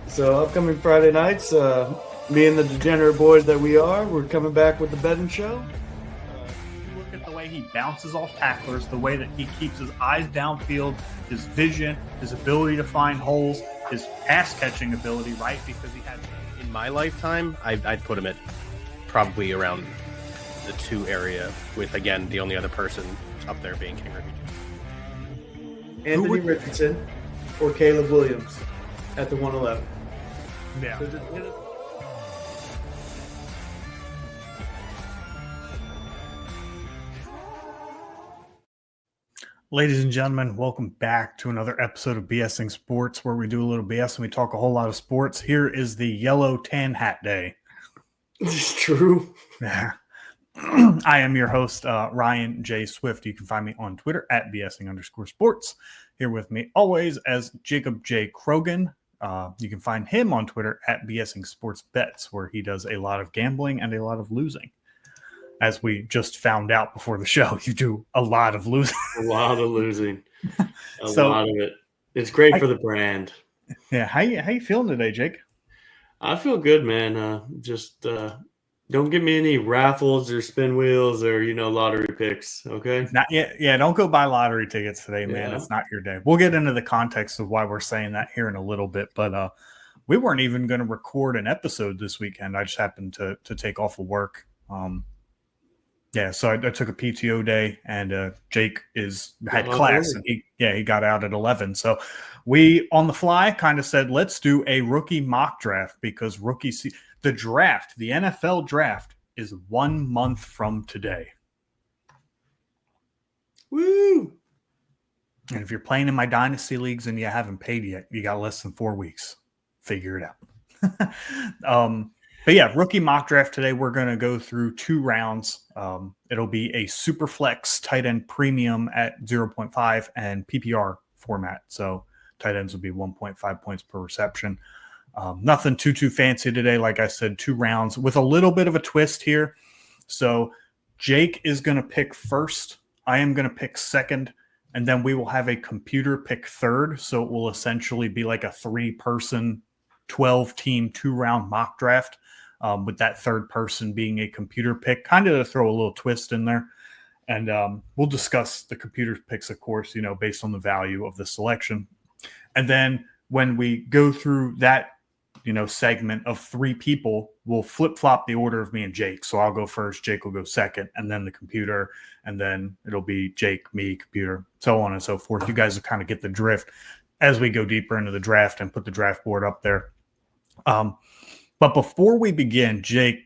So upcoming Friday nights, me and the degenerate boys that we are, we're coming back with the betting show. You look at the way he bounces off tacklers, the way that he keeps his eyes downfield, his vision, his ability to find holes, his pass catching ability, right? Because he had. In my lifetime, I'd put him at probably around the 2 area, with again the only other person up there being King Ricky. Anthony Richardson or Caleb Williams at the 111. Yeah. Ladies and gentlemen, welcome back to another episode of BSing Sports, where we do a little BS and we talk a whole lot of sports. Here is the yellow tan hat day. It's true. Yeah. I am your host, Ryan J. Swift. You can find me on Twitter at BSing_sports. Here with me always as Jacob J. Krogan. You can find him on Twitter at BSing Sports Bets, where he does a lot of gambling and a lot of losing. As we just found out before the show, you do a lot of losing. A lot of losing. A lot of it. It's great for the brand. Yeah. How you feeling today, Jake? I feel good, man. Just don't give me any raffles or spin wheels or, lottery picks, okay? Not yet. Yeah, don't go buy lottery tickets today, man. Yeah. It's not your day. We'll get into the context of why we're saying that here in a little bit, but we weren't even going to record an episode this weekend. I just happened to take off of work. So I took a PTO day, and Jake had class, and he got out at 11. So we, on the fly, kind of said, let's do a rookie mock draft, because the NFL draft is 1 month from today. Woo! And if you're playing in my Dynasty leagues and you haven't paid yet, you got less than 4 weeks. Figure it out. But yeah, rookie mock draft today. We're going to go through 2 rounds. It'll be a Superflex tight end premium at 0.5 and PPR format. So tight ends will be 1.5 points per reception. Nothing too fancy today. Like I said, 2 rounds with a little bit of a twist here. So Jake is going to pick first. I am going to pick second. And then we will have a computer pick third. So it will essentially be like a 3-person, 12-team, 2-round mock draft. With that third person being a computer pick, kind of to throw a little twist in there. And we'll discuss the computer picks, of course, based on the value of the selection. And then when we go through that, segment of 3 people, we'll flip-flop the order of me and Jake. So I'll go first, Jake will go second, and then the computer, and then it'll be Jake, me, computer, so on and so forth. You guys will kind of get the drift as we go deeper into the draft and put the draft board up there. But before we begin, Jake,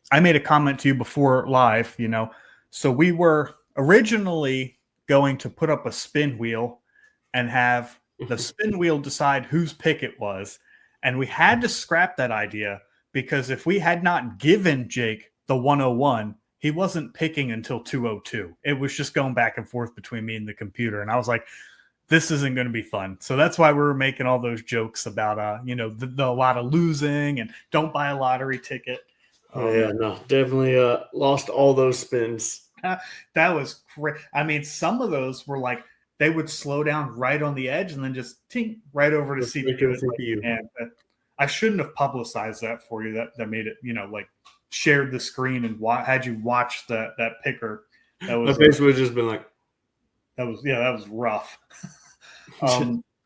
I made a comment to you before live, so we were originally going to put up a spin wheel and have the spin wheel decide whose pick it was. And we had to scrap that idea, because if we had not given Jake the 101, he wasn't picking until 202. It was just going back and forth between me and the computer. And I was like, this isn't going to be fun. So that's why we were making all those jokes about, the lot of losing and don't buy a lottery ticket. Definitely lost all those spins. That was great. I mean, some of those were like, they would slow down right on the edge and then just tink right over to CPU. I shouldn't have publicized that for you. That made it, shared the screen and had you watch that picker. That was, my face would have just been like, that was rough.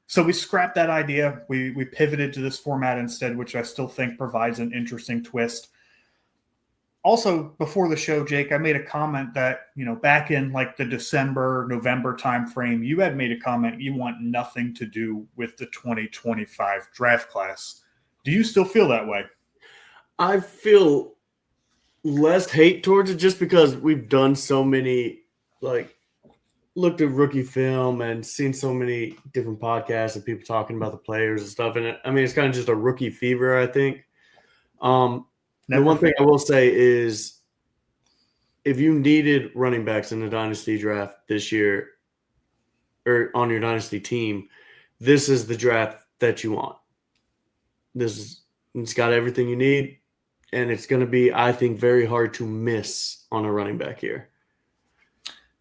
So we scrapped that idea. We pivoted to this format instead, which I still think provides an interesting twist. Also, before the show, Jake, I made a comment that, back in like the December, November timeframe, you had made a comment you want nothing to do with the 2025 draft class. Do you still feel that way? I feel less hate towards it, just because we've done so many, looked at rookie film and seen so many different podcasts of people talking about the players and stuff. And it's kind of just a rookie fever, I think. The one thing I will say is, if you needed running backs in the Dynasty draft this year, or on your Dynasty team, this is the draft that you want. It's got everything you need, and it's going to be, I think, very hard to miss on a running back here.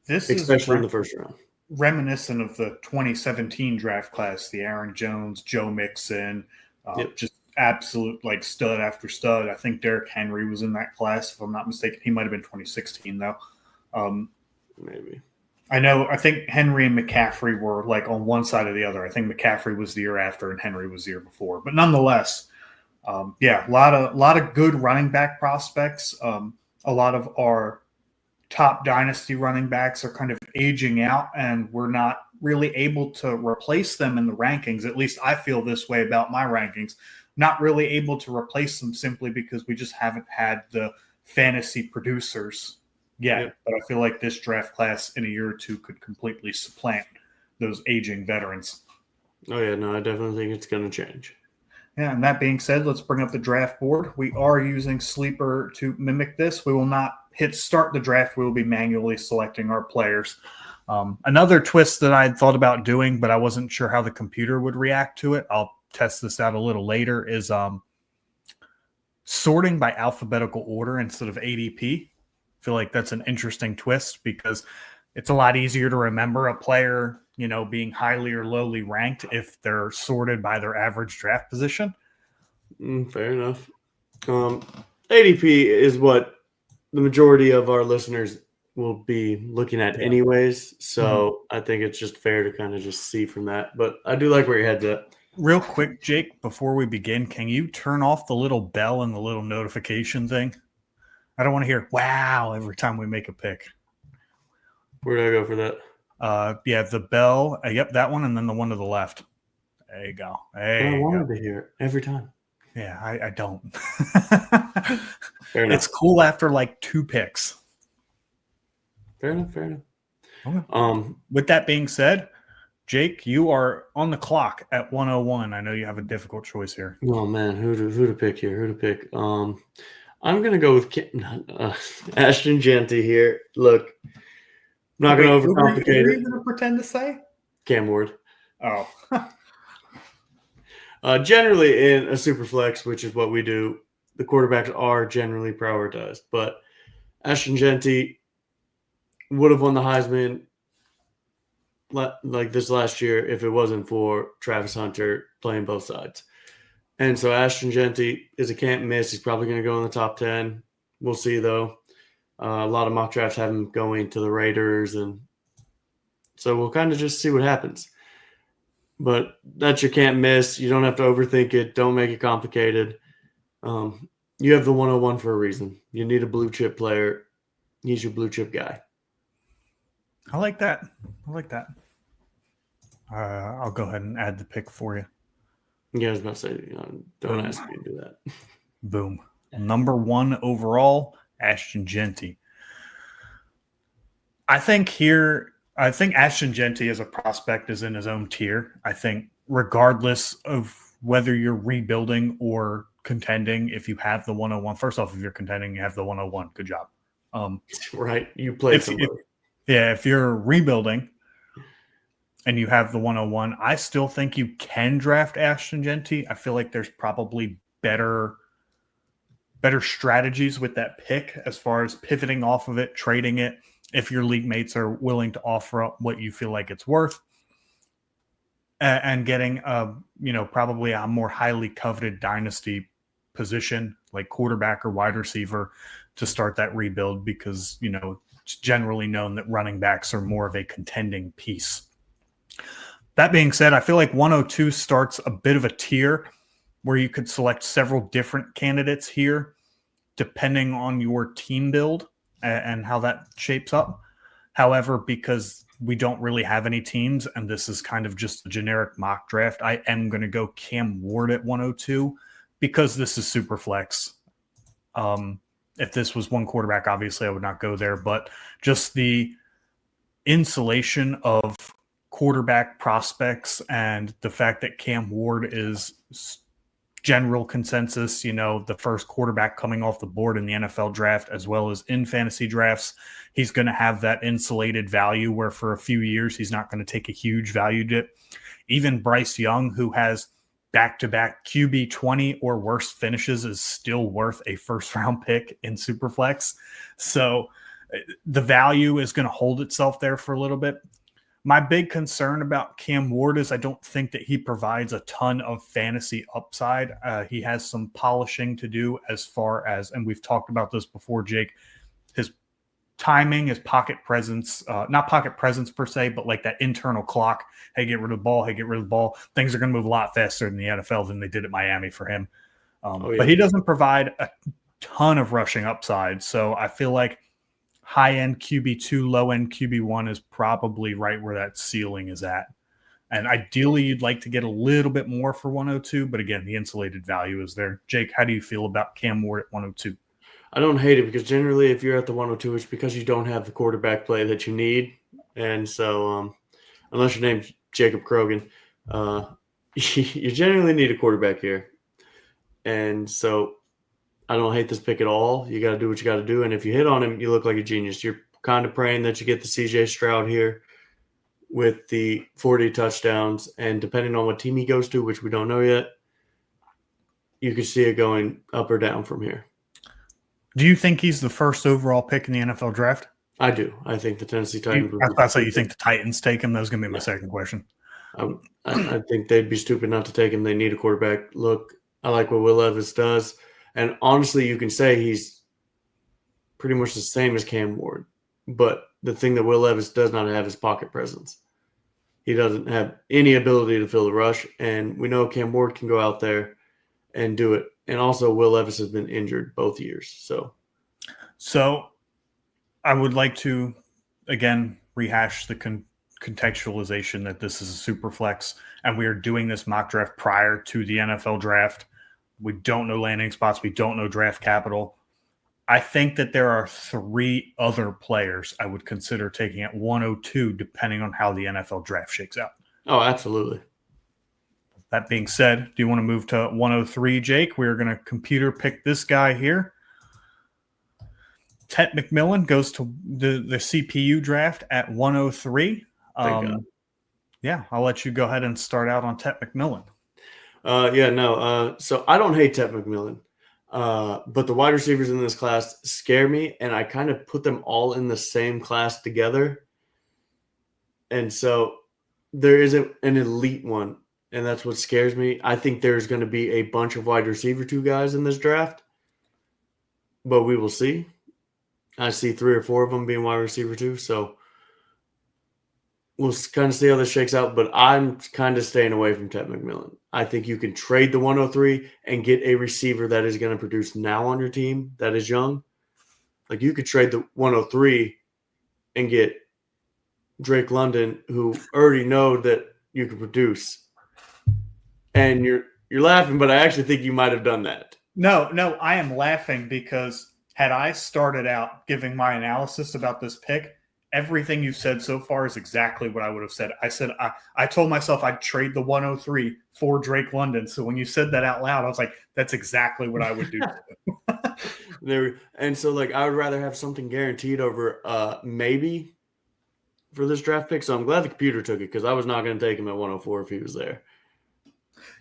Especially in the first round. reminiscent of the 2017 draft class, the Aaron Jones, Joe Mixon, just absolute like stud after stud. I think Derrick Henry was in that class, if I'm not mistaken. He might have been 2016 though. Maybe. I think Henry and McCaffrey were like on one side or the other. I think McCaffrey was the year after and Henry was the year before. But nonetheless, a lot of good running back prospects. A lot of our top dynasty running backs are kind of aging out, and we're not really able to replace them in the rankings. At least I feel this way about my rankings. Not really able to replace them simply because we just haven't had the fantasy producers yet. Yep. But I feel like this draft class in a year or two could completely supplant those aging veterans. Oh, yeah, no, I definitely think it's going to change. Yeah, and that being said, let's bring up the draft board. We are using Sleeper to mimic this. We will not hit start the draft. We will be manually selecting our players. Another twist that I had thought about doing, but I wasn't sure how the computer would react to it, I'll test this out a little later, is sorting by alphabetical order instead of ADP. I feel like that's an interesting twist because it's a lot easier to remember a player, being highly or lowly ranked if they're sorted by their average draft position. Fair enough. ADP is what the majority of our listeners will be looking at anyways. So I think it's just fair to kind of just see from that. But I do like where your head's at. Real quick, Jake, before we begin, can you turn off the little bell and the little notification thing? I don't want to hear wow every time we make a pick. Where do I go for that? The bell. Yep, that one, and then the one to the left. There you go. I wanted to hear it every time. Yeah, I don't. Fair enough. It's cool after like 2 picks. Fair enough. Okay. With that being said, Jake, you are on the clock at 101. I know you have a difficult choice here. Oh man, who to pick here? I'm gonna go with Ashton Genty here. Look, I'm not gonna overcomplicate it. What are you gonna pretend to say? Cam Ward. Oh. Generally in a Superflex, which is what we do, the quarterbacks are generally prioritized. But Ashton Genty would have won the Heisman like this last year if it wasn't for Travis Hunter playing both sides. And so Ashton Genty is a can't miss. He's probably going to go in the top 10. We'll see, though. A lot of mock drafts have him going to the Raiders, and so we'll kind of just see what happens. But that's your can't miss. You don't have to overthink it. Don't make it complicated. You have the 101 for a reason. You need a blue chip player. He's your blue chip guy. I like that. I'll go ahead and add the pick for you. Yeah, I was about to say, don't ask me to do that. Boom. Number 1 overall, Ashton Genty. I think Ashton Genty as a prospect is in his own tier. I think regardless of whether you're rebuilding or contending, if you have the 101, first off, if you're contending, you have the 101. Good job. Right. You play somebody. If you're rebuilding and you have the 101, I still think you can draft Ashton Genty. I feel like there's probably better strategies with that pick as far as pivoting off of it, trading it, if your league mates are willing to offer up what you feel like it's worth, and getting probably a more highly coveted dynasty position like quarterback or wide receiver to start that rebuild, because it's generally known that running backs are more of a contending piece. That being said, I feel like 102 starts a bit of a tier where you could select several different candidates here depending on your team build and how that shapes up. However, because we don't really have any teams and this is kind of just a generic mock draft, I am going to go Cam Ward at 102 because this is Superflex. If this was one quarterback, obviously I would not go there, but just the insulation of quarterback prospects and the fact that Cam Ward is general consensus, the first quarterback coming off the board in the NFL draft as well as in fantasy drafts, he's going to have that insulated value where for a few years he's not going to take a huge value dip. Even Bryce Young, who has back-to-back QB 20 or worse finishes, is still worth a first-round pick in Superflex. So the value is going to hold itself there for a little bit. My big concern about Cam Ward is I don't think that he provides a ton of fantasy upside. He has some polishing to do as far as, and we've talked about this before, Jake, his timing, his pocket presence, not pocket presence per se, but like that internal clock. Hey, get rid of the ball. Hey, get rid of the ball. Things are going to move a lot faster in the NFL than they did at Miami for him. But he doesn't provide a ton of rushing upside. So I feel like high-end QB2, low-end QB1 is probably right where that ceiling is at. And ideally, you'd like to get a little bit more for 102, but again, the insulated value is there. Jake, how do you feel about Cam Ward at 102? I don't hate it because generally if you're at the 102, it's because you don't have the quarterback play that you need. And so unless your name's Jacob Krogan, you generally need a quarterback here. And so I don't hate this pick at all. You got to do what you got to do. And if you hit on him, you look like a genius. You're kind of praying that you get the CJ Stroud here with the 40 touchdowns. And depending on what team he goes to, which we don't know yet, you could see it going up or down from here. Do you think he's the first overall pick in the NFL draft? I do. I think the Tennessee Titans. That's why you think the Titans take him. That was going to be my second question. I think they'd be stupid not to take him. They need a quarterback. Look, I like what Will Levis does. And honestly, you can say he's pretty much the same as Cam Ward. But the thing that Will Levis does not have is pocket presence. He doesn't have any ability to fill the rush. And we know Cam Ward can go out there and do it. And also, Will Levis has been injured both years. So I would like to, again, rehash the contextualization that this is a super flex. And we are doing this mock draft prior to the NFL draft. We don't know landing spots. We don't know draft capital. I think that there are 3 other players I would consider taking at 102, depending on how the NFL draft shakes out. Oh, absolutely. That being said, do you want to move to 103, Jake? We're going to computer pick this guy here. Tet McMillan goes to the CPU draft at 103. Yeah, I'll let you go ahead and start out on Tet McMillan. So I don't hate Tet McMillan, but the wide receivers in this class scare me, and I kind of put them all in the same class together. And so there isn't an elite one, and that's what scares me. I think there's going to be a bunch of wide receiver 2 guys in this draft, but we will see. I see 3 or 4 of them being wide receiver 2, so we'll kind of see how this shakes out, but I'm kind of staying away from Tet McMillan. I think you can trade the 103 and get a receiver that is going to produce now on your team that is young. Like you could trade the 103 and get Drake London, who already know that you can produce. And you're laughing, but I actually think you might have done that. No, I am laughing because had I started out giving my analysis about this pick, everything you've said so far is exactly what I would have said. I said I told myself I'd trade the 103 for Drake London. So when you said that out loud, I was like, that's exactly what I would do. And so I would rather have something guaranteed over maybe for this draft pick. So I'm glad the computer took it because I was not going to take him at 104 if he was there.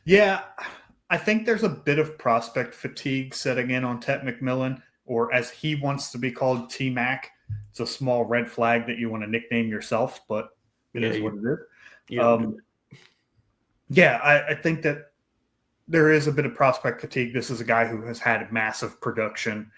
Yeah, I think there's a bit of prospect fatigue setting in on Tet McMillan, or as he wants to be called, T-Mac. It's a small red flag that you want to nickname yourself, but it is what it is. I think that there is a bit of prospect fatigue. This is a guy who has had massive production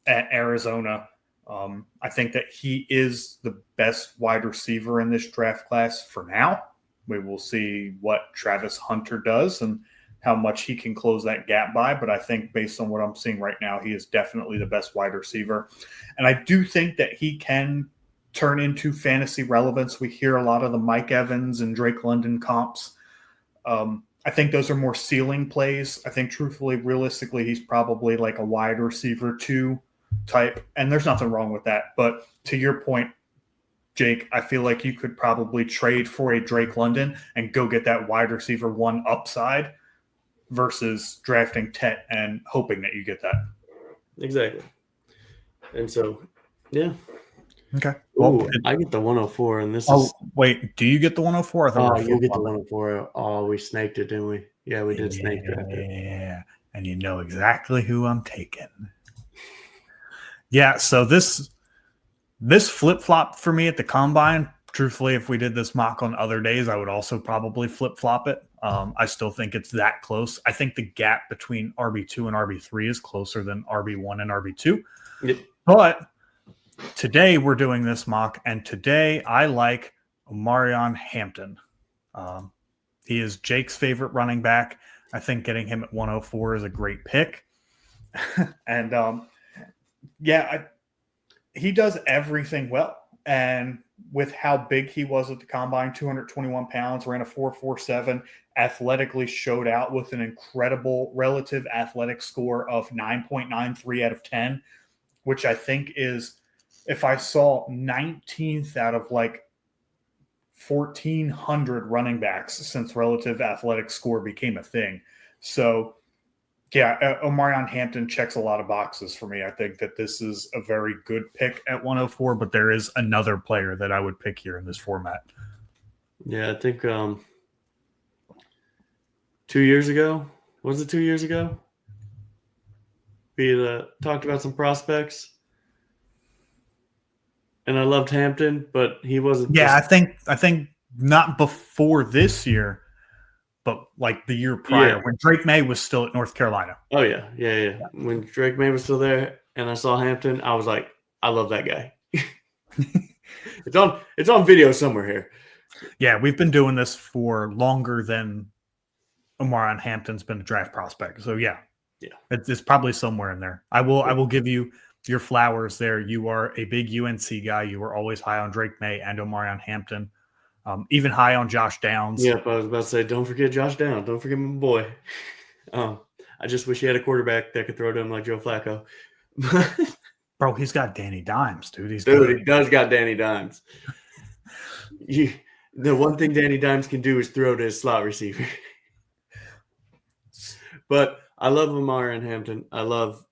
at Arizona. I think that he is the best wide receiver in this draft class for now. We will see what Travis Hunter does and how much he can close that gap by. But I think based on what I'm seeing right now, he is definitely the best wide receiver. And I do think that he can turn into fantasy relevance. We hear a lot of the Mike Evans and Drake London comps. I think those are more ceiling plays. I think truthfully, realistically, he's probably like a wide receiver 2 type. And there's nothing wrong with that. But to your point, Jake, I feel like you could probably trade for a Drake London and go get that wide receiver 1 upside versus drafting Tet and hoping that you get that. Exactly. And so, yeah. Okay. Well, I get the 104, and this is... Oh, wait. Do you get the 104? I thought you get the 104. Oh, we snaked it, didn't we? Yeah, we did snake draft it. Yeah, and you know exactly who I'm taking. Yeah, so this flip-flop for me at the Combine truthfully, if we did this mock on other days, I would also probably flip-flop it. I still think it's that close. I think the gap between RB2 and RB3 is closer than RB1 and RB2. Yep. But today we're doing this mock, and today I like Omarion Hampton. He is Jake's favorite running back. I think getting him at 104 is a great pick. And he does everything well. And with how big he was at the combine, 221 pounds, ran a 4.47, athletically showed out with an incredible relative athletic score of 9.93 out of 10, which I think is, if I saw 19th out of like 1,400 running backs since relative athletic score became a thing. So, yeah, Omarion Hampton checks a lot of boxes for me. I think that this is a very good pick at 104, but there is another player that I would pick here in this format. Yeah, I think 2 years ago, was it 2 years ago? We talked about some prospects, and I loved Hampton, but he wasn't. Yeah, I think not before this year, but like the year prior when Drake May was still at North Carolina. Oh, yeah. When Drake May was still there and I saw Hampton, I was like, I love that guy. It's on video somewhere here. Yeah, we've been doing this for longer than Omarion Hampton's been a draft prospect. So, yeah. It's probably somewhere in there. I will give you your flowers there. You are a big UNC guy. You were always high on Drake May and Omarion Hampton. Even high on Josh Downs. Yep, I was about to say, don't forget Josh Downs. Don't forget my boy. I just wish he had a quarterback that could throw to him like Joe Flacco. Bro, he's got Danny Dimes, dude. He does got Danny Dimes. The one thing Danny Dimes can do is throw to his slot receiver. But I love Omarion Hampton. I love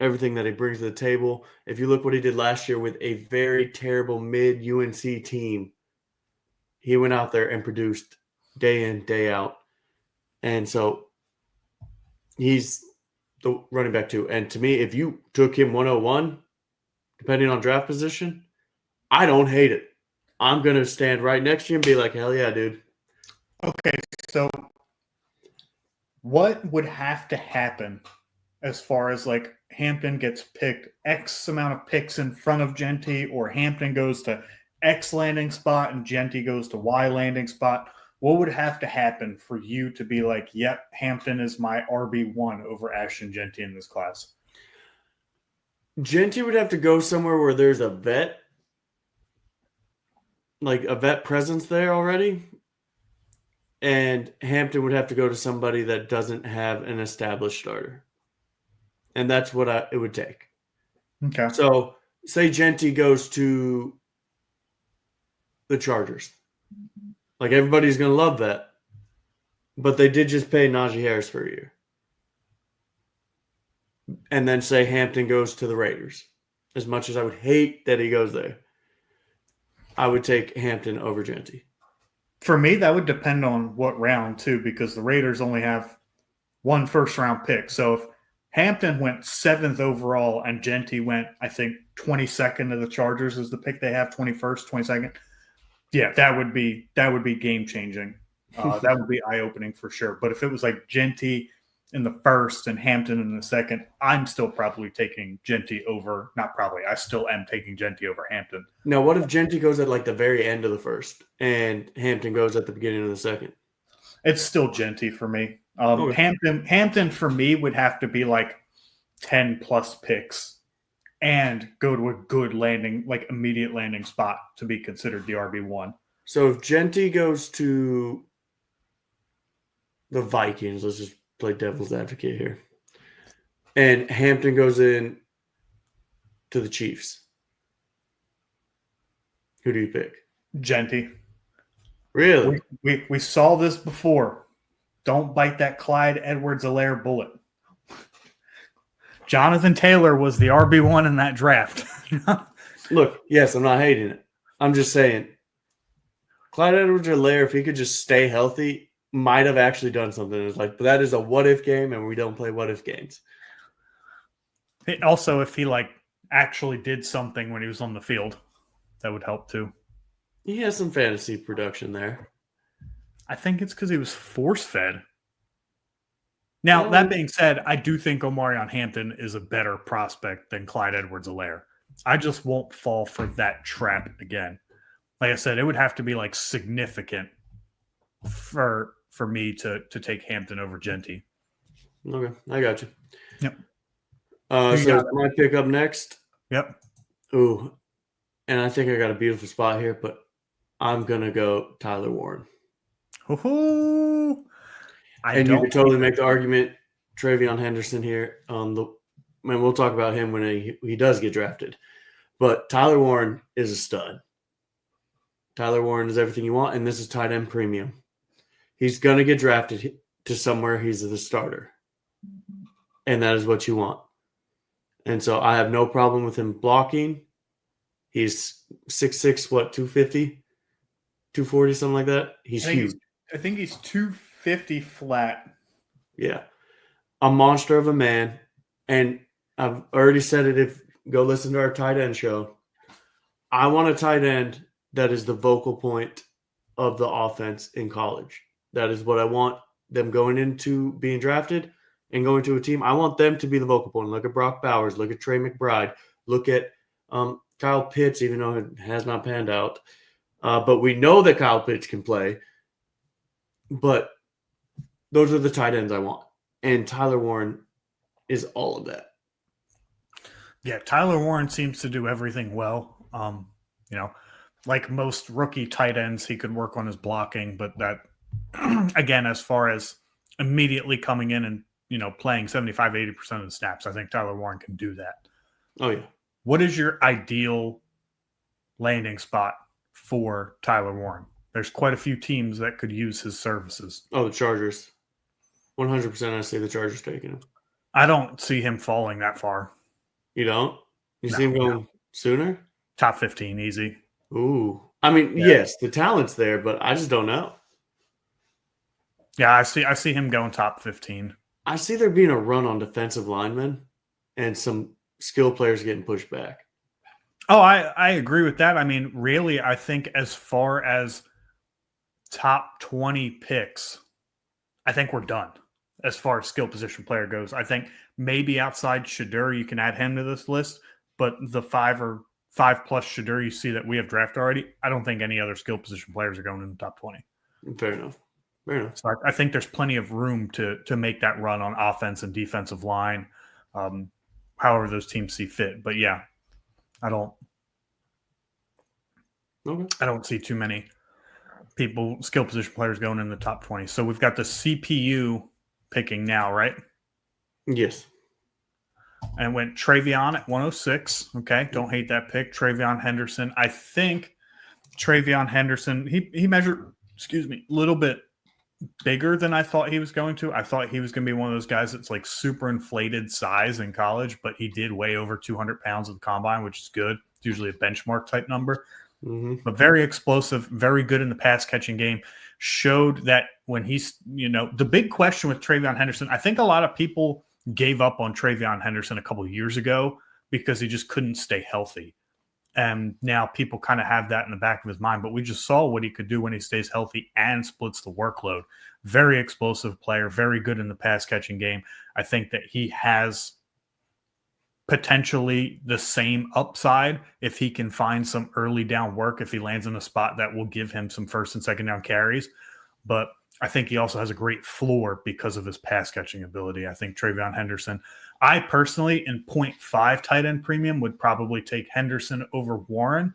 everything that he brings to the table. If you look what he did last year with a very terrible mid-UNC team, he went out there and produced day in, day out. And so he's the running back too. And to me, if you took him 101, depending on draft position, I don't hate it. I'm going to stand right next to you and be like, hell yeah, dude. Okay, so what would have to happen as far as like Hampton gets picked X amount of picks in front of Genty, or Hampton goes to X landing spot and Genty goes to Y landing spot? What would have to happen for you to be like, yep, Hampton is my RB1 over Ashton Genty in this class? Genty would have to go somewhere where there's a vet, like a vet presence there already. And Hampton would have to go to somebody that doesn't have an established starter. And that's what it would take. Okay. So say Genty goes to the Chargers. Like, everybody's going to love that. But they did just pay Najee Harris for a year. And then say Hampton goes to the Raiders. As much as I would hate that he goes there, I would take Hampton over Genty. For me, that would depend on what round, too, because the Raiders only have one first-round pick. So if Hampton went 7th overall and Genty went, I think, 22nd to the Chargers is the pick they have, 21st, 22nd. Yeah, that would be game-changing. That would be eye-opening for sure. But if it was like Genty in the first and Hampton in the second, I'm still probably taking Genty over – not probably. I still am taking Genty over Hampton. Now, what if Genty goes at like the very end of the first and Hampton goes at the beginning of the second? It's still Genty for me. Okay. Hampton for me would have to be like 10-plus picks and go to a good landing, like immediate landing spot to be considered the RB1. So if Genty goes to the Vikings, let's just play devil's advocate here, and Hampton goes in to the Chiefs, who do you pick? Genty. Really? We saw this before. Don't bite that Clyde Edwards-Helaire bullet. Jonathan Taylor was the RB1 in that draft. Look, yes, I'm not hating it. I'm just saying, Clyde Edwards-Helaire, if he could just stay healthy, might have actually done something. It's like, but that is a what-if game, and we don't play what-if games. Also, if he like actually did something when he was on the field, that would help too. He has some fantasy production there. I think it's because he was force-fed. Now, that being said, I do think Omarion Hampton is a better prospect than Clyde Edwards-Helaire. I just won't fall for that trap again. Like I said, it would have to be like significant for me to take Hampton over Genty. Okay, I got you. Yep. So my pick up next. Yep. Ooh, and I think I got a beautiful spot here, but I'm gonna go Tyler Warren. Ooh. And you could totally make the argument Travion Henderson here on the. Man, we'll talk about him when he does get drafted. But Tyler Warren is a stud. Tyler Warren is everything you want, and this is tight end premium. He's gonna get drafted to somewhere. He's the starter, and that is what you want. And so I have no problem with him blocking. He's 6'6", 250, 240, something like that. He's huge. I think he's 250 flat. Yeah. A monster of a man. And I've already said it, if go listen to our tight end show. I want a tight end that is the vocal point of the offense in college. That is what I want them going into being drafted and going to a team. I want them to be the vocal point. Look at Brock Bowers. Look at Trey McBride. Look at Kyle Pitts, even though it has not panned out. But we know that Kyle Pitts can play. But those are the tight ends I want. And Tyler Warren is all of that. Yeah, Tyler Warren seems to do everything well. Like most rookie tight ends, he could work on his blocking. But that, again, as far as immediately coming in and, playing 75, 80% of the snaps, I think Tyler Warren can do that. Oh, yeah. What is your ideal landing spot for Tyler Warren? There's quite a few teams that could use his services. Oh, the Chargers. 100% I see the Chargers taking him. I don't see him falling that far. You don't? You see him going sooner? Top 15, easy. Ooh. I mean, yes, the talent's there, but I just don't know. Yeah, I see him going top 15. I see there being a run on defensive linemen and some skill players getting pushed back. Oh, I agree with that. I mean, really, I think as far as top 20 picks, I think we're done as far as skill position player goes. I think maybe outside Shadur, you can add him to this list, but the 5 plus Shadur you see that we have drafted already, I don't think any other skill position players are going in the top 20. Fair enough. So I think there's plenty of room to make that run on offense and defensive line, however those teams see fit. But yeah, I don't see too many skill position players going in the top 20. So we've got the CPU picking now, right? Yes. And went Travion at 106. Okay, don't hate that pick. Travion Henderson. I think Travion Henderson, he measured, a little bit bigger than I thought he was going to. I thought he was going to be one of those guys that's like super inflated size in college, but he did weigh over 200 pounds at the combine, which is good. It's usually a benchmark type number. Mm-hmm. But very explosive, very good in the pass catching game. Showed that when he's, the big question with Travion Henderson, I think a lot of people gave up on Travion Henderson a couple of years ago because he just couldn't stay healthy. And now people kind of have that in the back of his mind. But we just saw what he could do when he stays healthy and splits the workload. Very explosive player, very good in the pass catching game. I think that he has potentially the same upside if he can find some early down work, if he lands in a spot that will give him some first and second down carries. But I think he also has a great floor because of his pass catching ability. I think Travion Henderson, I personally in 0.5 tight end premium would probably take Henderson over Warren,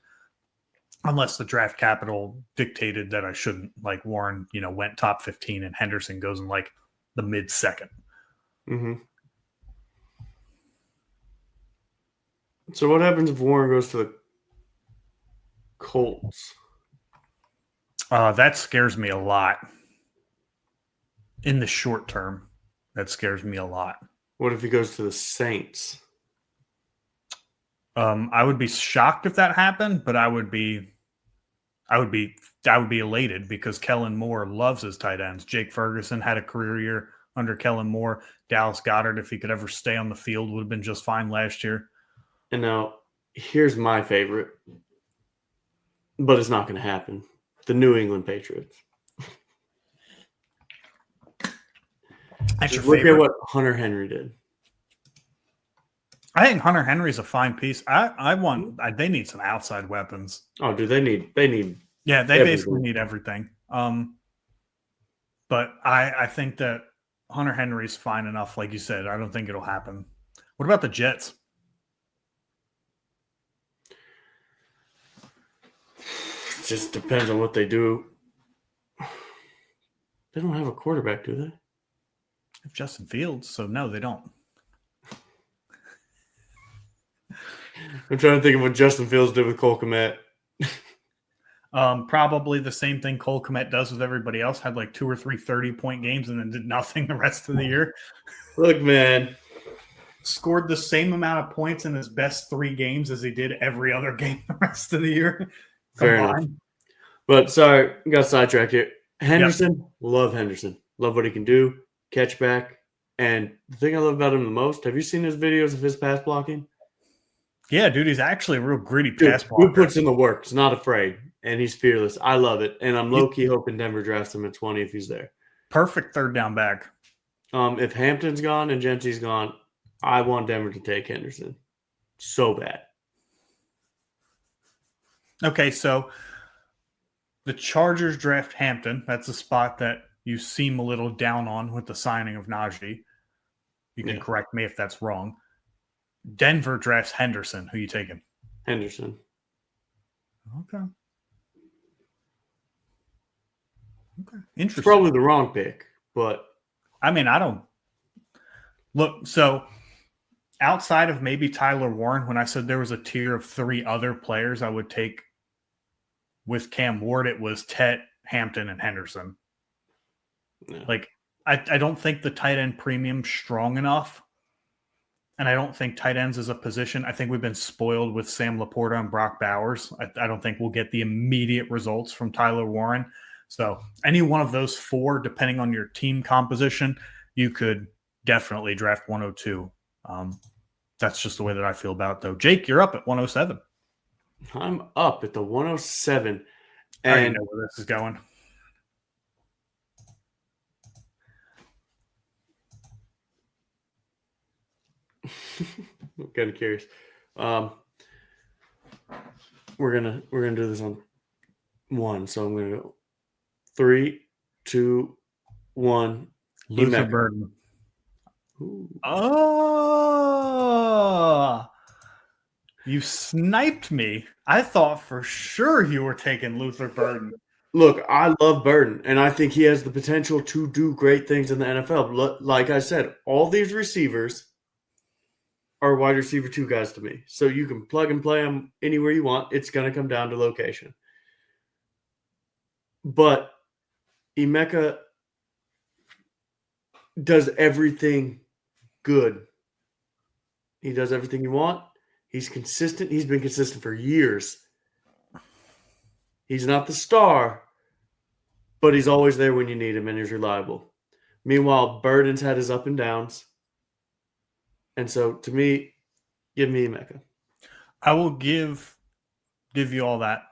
unless the draft capital dictated that I shouldn't. Like Warren, went top 15 and Henderson goes in like the mid second. Mm-hmm. So what happens if Warren goes to the Colts? That scares me a lot. In the short term, that scares me a lot. What if he goes to the Saints? I would be shocked if that happened, but I would be elated because Kellen Moore loves his tight ends. Jake Ferguson had a career year under Kellen Moore. Dallas Goedert, if he could ever stay on the field, would have been just fine last year. And now, here's my favorite. but it's not going to happen. The New England Patriots. That's your Look favorite. at what Hunter Henry did. I think Hunter Henry's a fine piece. They need some outside weapons. Oh, dude, they need. Yeah, they everything. basically need everything. But I think that Hunter Henry's fine enough, like you said. I don't think it'll happen. What about the Jets? It just depends on what they do. They don't have a quarterback, do they? If Justin Fields, so no, they don't. I'm trying to think of what Justin Fields did with Cole Kmet. Probably the same thing Cole Kmet does with everybody else. Had like 2 or 3 30-point games and then did nothing the rest of the year. Look, man. Scored the same amount of points in his best 3 games as he did every other game the rest of the year. Fair enough. But sorry, got sidetracked here. Henderson, Yep. Love Henderson. Love what he can do, catch back. And the thing I love about him the most, have you seen his videos of his pass blocking? Yeah, dude, he's actually a real gritty pass Who blocker. puts in the work, is not afraid, and he's fearless. I love it. And I'm low-key hoping Denver drafts him at 20 if he's there. Perfect third down back. If Hampton's gone and Gentry's gone, I want Denver to take Henderson. So bad. Okay, so the Chargers draft Hampton. That's a spot that you seem a little down on with the signing of Najee. You can correct me if that's wrong. Denver drafts Henderson. Who you taking? Henderson. Okay. Interesting. It's probably the wrong pick, but I mean, I don't look. So outside of maybe Tyler Warren, when I said there was a tier of 3 other players I would take with Cam Ward, it was Tet, Hampton, and Henderson. Yeah. Like, I don't think the tight end premium's strong enough. And I don't think tight ends is a position. I think we've been spoiled with Sam Laporta and Brock Bowers. I don't think we'll get the immediate results from Tyler Warren. So any one of those 4, depending on your team composition, you could definitely draft 102. That's just the way that I feel about it, though. Jake, you're up at 107. I'm up at the 107. I already And know where this is going. I'm kind of curious. We're gonna do this on 1, so I'm gonna go 3, 2, 1. Luther Emeka. Burden. Ooh. Oh, you sniped me. I thought for sure you were taking Luther Burden. Look, I love Burden, and I think he has the potential to do great things in the NFL. Like I said, all these receivers are wide receiver 2 guys to me. So you can plug and play them anywhere you want. It's going to come down to location. But Emeka does everything good. He does everything you want. He's consistent. He's been consistent for years. He's not the star, but he's always there when you need him and he's reliable. Meanwhile, Burden's had his up and downs. And so, to me, give me Emeka. I will give you all that.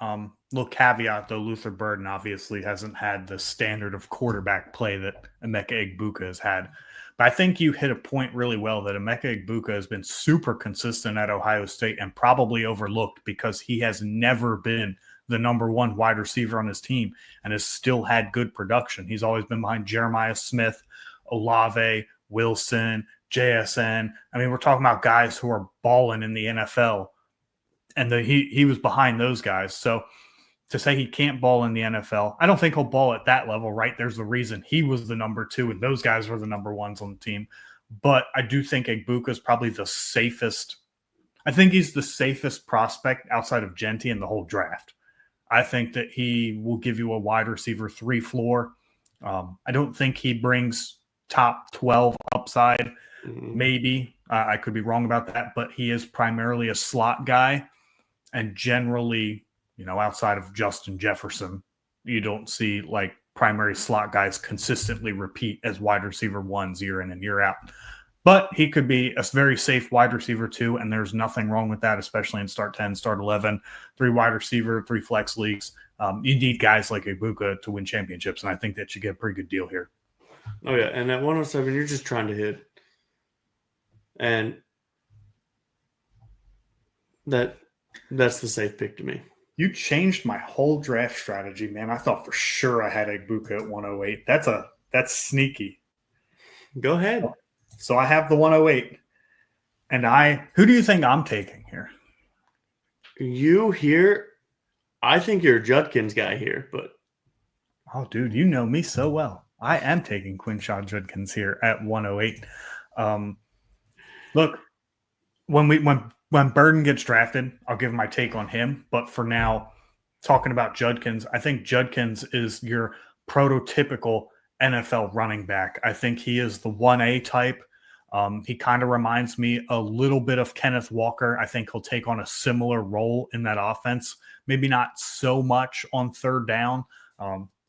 Little caveat, though, Luther Burden obviously hasn't had the standard of quarterback play that Emeka Egbuka has had. But I think you hit a point really well that Emeka Egbuka has been super consistent at Ohio State and probably overlooked because he has never been the number 1 wide receiver on his team and has still had good production. He's always been behind Jeremiah Smith, Olave, Wilson, JSN. I mean, we're talking about guys who are balling in the NFL, and he was behind those guys. So to say he can't ball in the NFL, I don't think he'll ball at that level, right? There's the reason he was the number 2 and those guys were the number 1s on the team. But I do think Egbuka is probably the safest. I think he's the safest prospect outside of Genty in the whole draft. I think that he will give you a wide receiver 3 floor. I don't think he brings top 12 upside. Maybe. I could be wrong about that, but he is primarily a slot guy. And generally, outside of Justin Jefferson, you don't see like primary slot guys consistently repeat as wide receiver 1s year in and year out. But he could be a very safe wide receiver too, and there's nothing wrong with that, especially in start 10, start 11, 3 wide receiver, 3 flex leagues. You need guys like Ibuka to win championships, and I think that you get a pretty good deal here. Oh, yeah, and at 107, you're just trying to hit. And that's the safe pick to me. You changed my whole draft strategy, man. I thought for sure I had Ibuka at 108. That's sneaky. Go ahead. So I have the 108. And who do you think I'm taking here? You here, I think you're a Judkins guy here, but. Oh, dude, you know me so well. I am taking Quinshon Judkins here at 108. Look, when Burden gets drafted, I'll give my take on him. But for now, talking about Judkins, I think Judkins is your prototypical NFL running back. I think he is the 1A type. He kind of reminds me a little bit of Kenneth Walker. I think he'll take on a similar role in that offense. Maybe not so much on third down.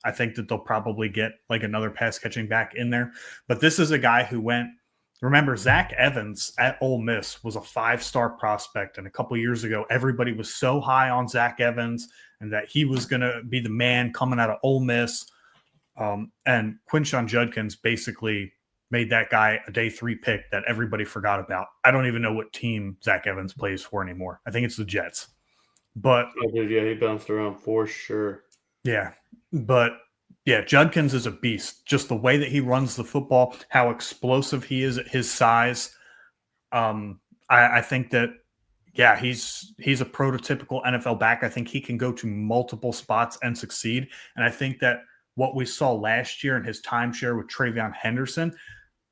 I think that they'll probably get like another pass catching back in there. But this is a guy who remember, Zach Evans at Ole Miss was a 5-star prospect. And a couple of years ago, everybody was so high on Zach Evans and that he was going to be the man coming out of Ole Miss. And Quinshon Judkins basically made that guy a day 3 pick that everybody forgot about. I don't even know what team Zach Evans plays for anymore. I think it's the Jets. But yeah, he bounced around for sure. Yeah. But yeah, Judkins is a beast. Just the way that he runs the football, how explosive he is at his size. I think that, yeah, he's a prototypical NFL back. I think he can go to multiple spots and succeed. And I think that what we saw last year in his timeshare with Travion Henderson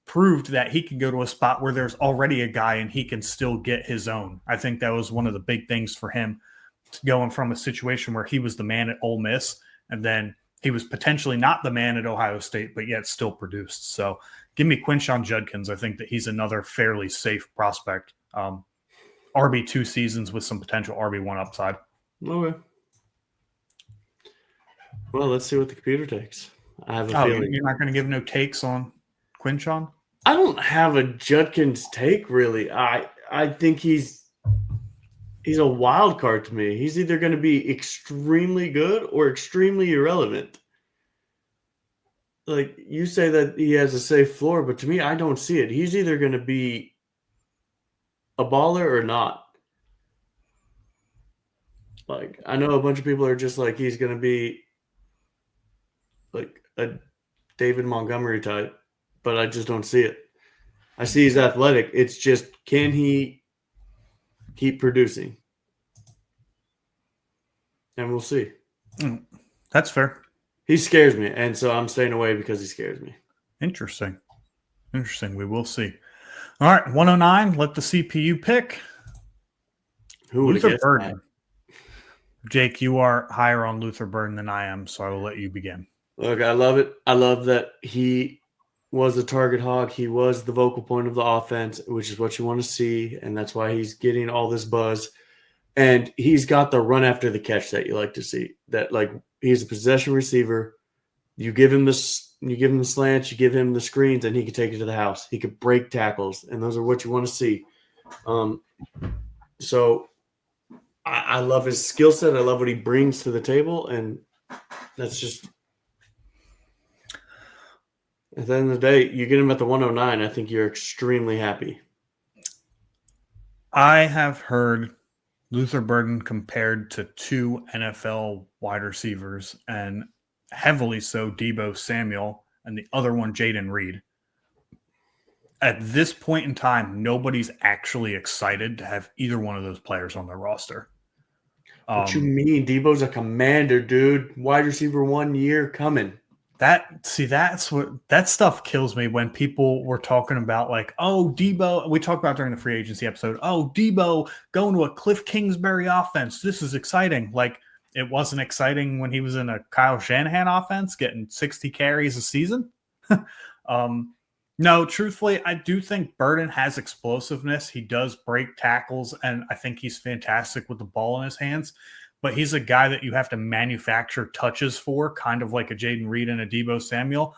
proved that he can go to a spot where there's already a guy and he can still get his own. I think that was one of the big things for him, going from a situation where he was the man at Ole Miss and then he was potentially not the man at Ohio State, but yet still produced. So give me Quinshon Judkins. I think that he's another fairly safe prospect. RB2 seasons with some potential RB1 upside. Okay. Well, let's see what the computer takes. I have a feeling. You're not going to give no takes on Quinshon? I don't have a Judkins take, really. I think he's a wild card to me. He's either going to be extremely good or extremely irrelevant. Like, you say that he has a safe floor, but to me, I don't see it. He's either going to be a baller or not. Like, I know a bunch of people are just like, he's going to be like a David Montgomery type, but I just don't see it. I see he's athletic. It's just, can he keep producing? And we'll see. That's fair. He scares me, and so I'm staying away because he scares me. Interesting. We will see. All right, 109. Let the CPU pick. Who would Luther Burden. Jake, you are higher on Luther Burden than I am, so I will let you begin. Look, I love it. I love that he was a target hog. He was the vocal point of the offense, which is what you want to see, and that's why he's getting all this buzz. And he's got the run after the catch that you like to see. That, like, he's a possession receiver. You give him the slants, you give him the screens, and he can take it to the house. He could break tackles, and those are what you want to see. So I love his skill set. I love what he brings to the table, and that's just at the end of the day, you get him at the 109. I think you're extremely happy. I have heard Luther Burden compared to 2 NFL wide receivers, and heavily so Deebo Samuel, and the other one Jaden Reed. At this point in time, nobody's actually excited to have either one of those players on their roster. What you mean? Deebo's a commander, dude. Wide receiver 1 year coming. That stuff kills me when people were talking about, like, oh, Deebo, we talked about during the free agency episode, oh, Deebo going to a Cliff Kingsbury offense. This is exciting. Like, it wasn't exciting when he was in a Kyle Shanahan offense getting 60 carries a season. No, truthfully, I do think Burden has explosiveness. He does break tackles, and I think he's fantastic with the ball in his hands. But he's a guy that you have to manufacture touches for, kind of like a Jaden Reed and a Deebo Samuel.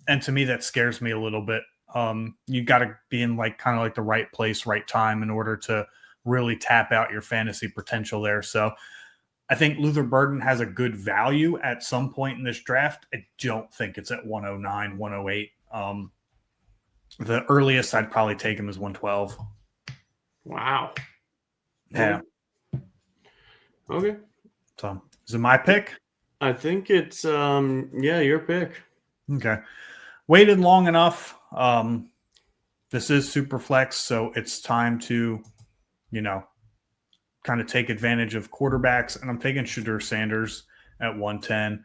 And to me, that scares me a little bit. You got to be in kind of like the right place, right time in order to really tap out your fantasy potential there. So I think Luther Burden has a good value at some point in this draft. I don't think it's at 109, 108. The earliest I'd probably take him is 112. Wow. Yeah. Okay. So is it my pick? I think it's your pick. Okay. Waited long enough. This is Superflex, so it's time to, kind of take advantage of quarterbacks, and I'm taking Shedeur Sanders at 110.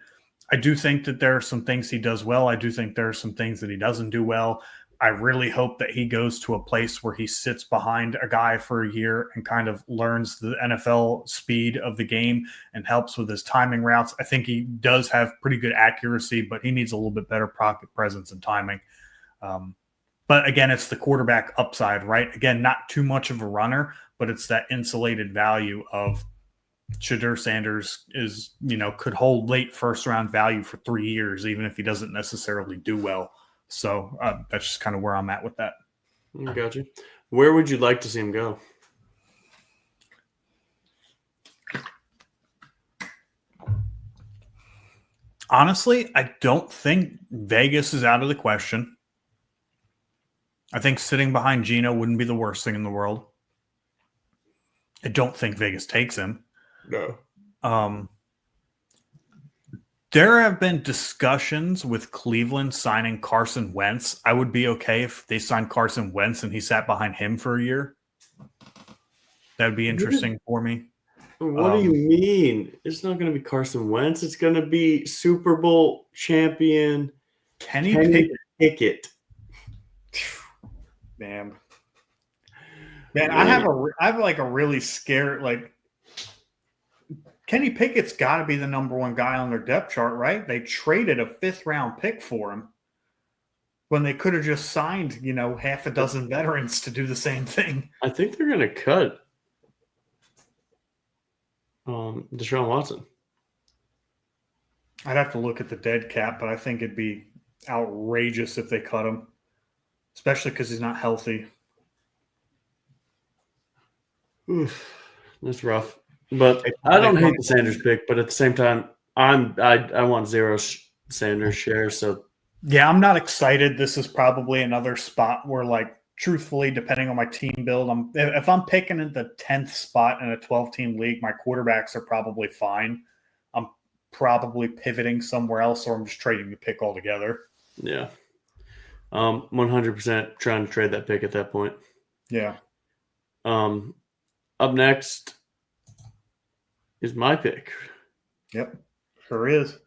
I do think that there are some things he does well. I do think there are some things that he doesn't do well. I really hope that he goes to a place where he sits behind a guy for a year and kind of learns the NFL speed of the game and helps with his timing routes. I think he does have pretty good accuracy, but he needs a little bit better pocket presence and timing. But again, it's the quarterback upside, right? Again, not too much of a runner, but it's that insulated value of Shedeur Sanders could hold late first round value for 3 years, even if he doesn't necessarily do well. So that's just kind of where I'm at with that. Gotcha. Where would you like to see him go? Honestly, I don't think Vegas is out of the question. I think sitting behind Geno wouldn't be the worst thing in the world. I don't think Vegas takes him. No. There have been discussions with Cleveland signing Carson Wentz. I would be okay if they signed Carson Wentz and he sat behind him for a year. That would be interesting for me. What do you mean? It's not going to be Carson Wentz. It's going to be Super Bowl champion Kenny Pickett. Man, I have a really scared Kenny Pickett's got to be the number one guy on their depth chart, right? They traded a 5th round pick for him when they could have just signed, half a dozen veterans to do the same thing. I think they're going to cut Deshaun Watson. I'd have to look at the dead cap, but I think it'd be outrageous if they cut him, especially because he's not healthy. Oof, that's rough. But I don't hate the Sanders pick, but at the same time, I want 0 Sanders shares. So yeah, I'm not excited. This is probably another spot where, truthfully, depending on my team build, if I'm picking in the 10th spot in a 12-team league, my quarterbacks are probably fine. I'm probably pivoting somewhere else, or I'm just trading the pick altogether. Yeah, 100% trying to trade that pick at that point. Yeah. Up next is my pick. Yep, sure is.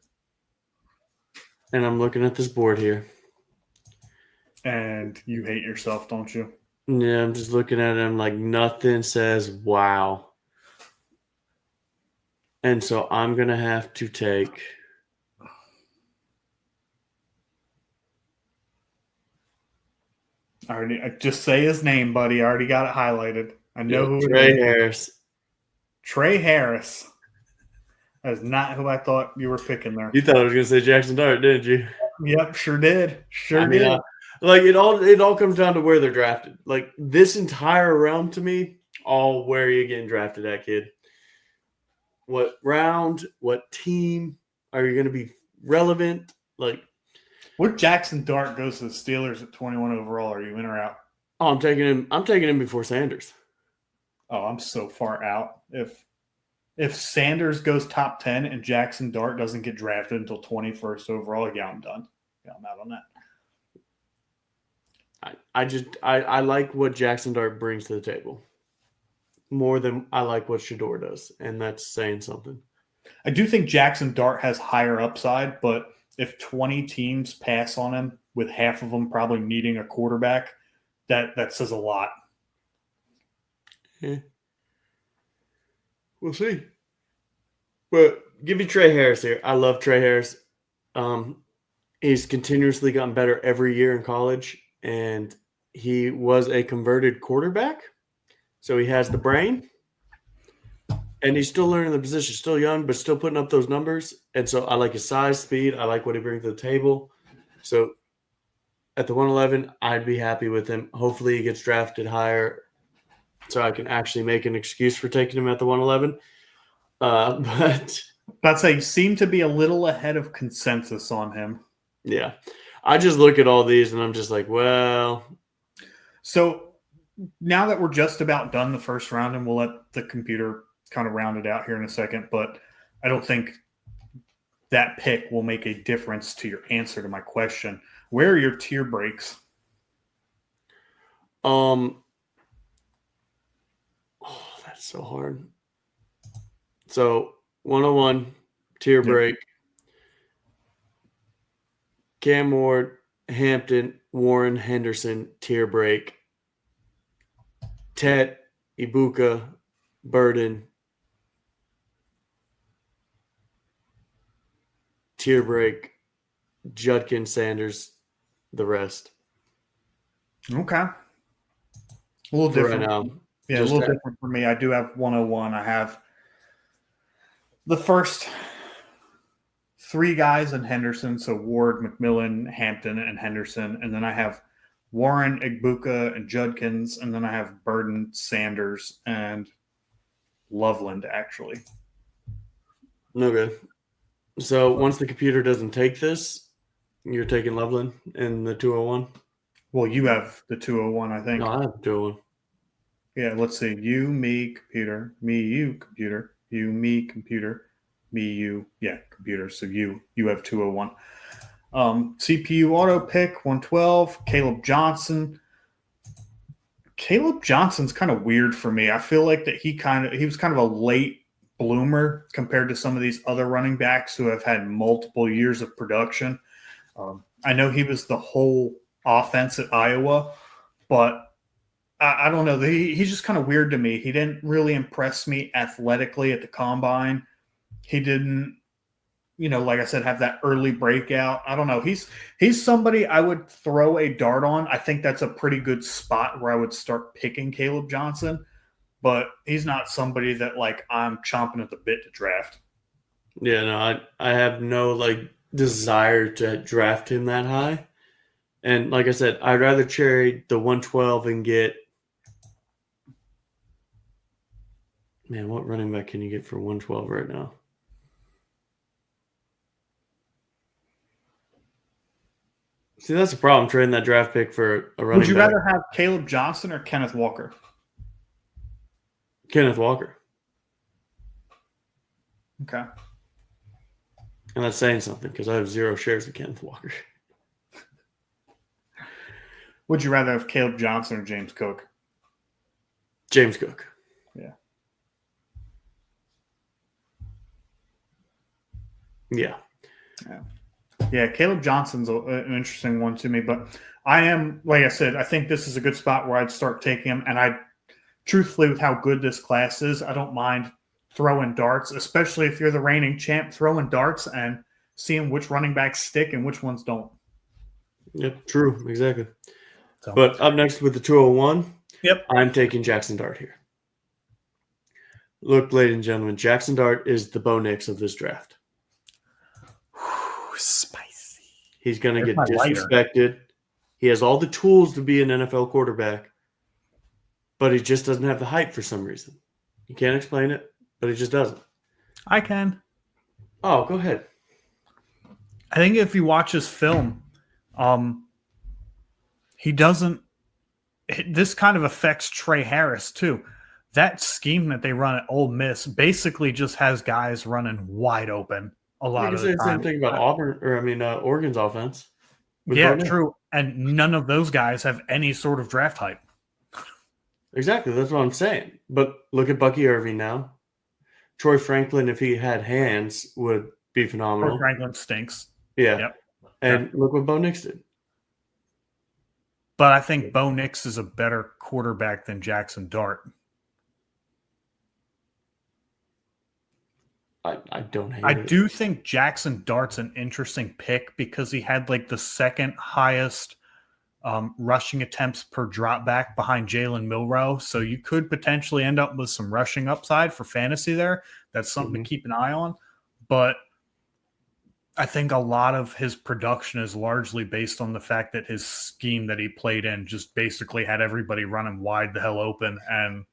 And I'm looking at this board here. And you hate yourself, don't you? Yeah, I'm just looking at it. I'm like, nothing says wow. And so I'm going to have to take just say his name, buddy. I already got it highlighted. I know who Trey Harris. Trey Harris. That is not who I thought you were picking there. You thought I was going to say Jackson Dart, didn't you? Yep, sure did. Did. It all comes down to where they're drafted. This entire realm to me, all where you're getting drafted at, kid. What round, what team are you going to be relevant? What Jackson Dart goes to the Steelers at 21 overall? Are you in or out? Oh, I'm taking him. I'm taking him before Sanders. Oh, I'm so far out. If Sanders goes top 10 and Jackson Dart doesn't get drafted until 21st overall, yeah, I'm done. Yeah, I'm out on that. I like what Jackson Dart brings to the table more than I like what Shedeur does, and that's saying something. I do think Jackson Dart has higher upside, but if 20 teams pass on him, with half of them probably needing a quarterback, that says a lot. Yeah. We'll see. But give me Trey Harris here. I love Trey Harris. He's continuously gotten better every year in college, and he was a converted quarterback. So he has the brain, and he's still learning the position, still young, but still putting up those numbers. And so I like his size, speed. I like what he brings to the table. So at the 111, I'd be happy with him. Hopefully he gets drafted higher so I can actually make an excuse for taking him at the 111. But I'd say you seem to be a little ahead of consensus on him. yeah, I just look at all these and I'm just like, well. So now that we're just about done the first round, and we'll let the computer kind of round it out here in a second, but I don't think that pick will make a difference to your answer to my question. Where are your tier breaks? Oh, that's so hard. So 101 tier break. Cam Ward, Hampton, Warren, Henderson tier break. Tet, Ibuka, Burden tier break. Judkins, Sanders, the rest. Okay. A little For different. right now. Yeah, a little different for me. I do have 101. I have the first three guys in Henderson, so Ward, McMillan, Hampton, and Henderson. And then I have Warren, Ibuka, and Judkins. And then I have Burden, Sanders, and Loveland, actually. Okay. So once the computer doesn't take this, you're taking Loveland in the 201? Well, you have the 201, I think. No, I have 201. Yeah, let's see. You, me, computer. Me, you, computer. You, me, computer. Me, you. Yeah, computer. So you have 201. CPU auto pick 112. Caleb Johnson. Caleb Johnson's kind of weird for me. I feel like that he was kind of a late bloomer compared to some of these other running backs who have had multiple years of production. I know he was the whole offense at Iowa, but I don't know. He's just kind of weird to me. He didn't really impress me athletically at the combine. He didn't, like I said, have that early breakout. I don't know. He's somebody I would throw a dart on. I think that's a pretty good spot where I would start picking Caleb Johnson, but he's not somebody that I'm chomping at the bit to draft. Yeah, no, I have no desire to draft him that high. And like I said, I'd rather cherry the 112 and get, man, what running back can you get for 112 right now? See, that's the problem, trading that draft pick for a running back. Would you rather have Caleb Johnson or Kenneth Walker? Kenneth Walker. Okay. And that's saying something because I have 0 shares of Kenneth Walker. Would you rather have Caleb Johnson or James Cook? James Cook. Yeah. Yeah. Yeah, Caleb Johnson's an interesting one to me, but I am, like I said, I think this is a good spot where I'd start taking him. And truthfully, with how good this class is, I don't mind throwing darts, especially if you're the reigning champ, throwing darts and seeing which running backs stick and which ones don't. Yep, true, exactly. So. But up next with the 201, yep, I'm taking Jackson Dart here. Look, ladies and gentlemen, Jackson Dart is the Bo Nix of this draft. Spicy. He's going to get disrespected. He has all the tools to be an NFL quarterback, but he just doesn't have the hype for some reason. You can't explain it, but he just doesn't. I can. Oh, go ahead. I think if you watch his film, he doesn't. This kind of affects Trey Harris too. That scheme that they run at Ole Miss basically just has guys running wide open a lot of the time. You can say the same thing about Oregon's offense. Yeah, true. And none of those guys have any sort of draft hype. Exactly. That's what I'm saying. But look at Bucky Irving now. Troy Franklin, if he had hands, would be phenomenal. Troy Franklin stinks. Yeah. Yep. And look what Bo Nix did. But I think Bo Nix is a better quarterback than Jackson Dart. I don't hate it. I do think Jackson Dart's an interesting pick because he had the second highest rushing attempts per drop back behind Jalen Milroe. So you could potentially end up with some rushing upside for fantasy there. That's something to keep an eye on. But I think a lot of his production is largely based on the fact that his scheme that he played in just basically had everybody running wide the hell open, and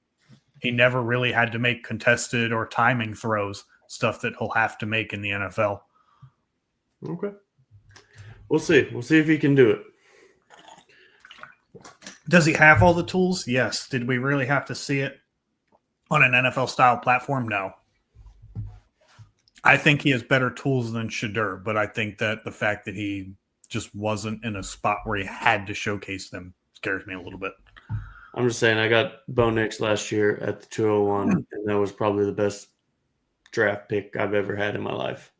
he never really had to make contested or timing throws, stuff that he'll have to make in the NFL. Okay. We'll see. We'll see if he can do it. Does he have all the tools? Yes. Did we really have to see it on an NFL-style platform? No. I think he has better tools than Shadur, but I think that the fact that he just wasn't in a spot where he had to showcase them scares me a little bit. I'm just saying, I got Bo Nix last year at the 201, and that was probably the best draft pick I've ever had in my life.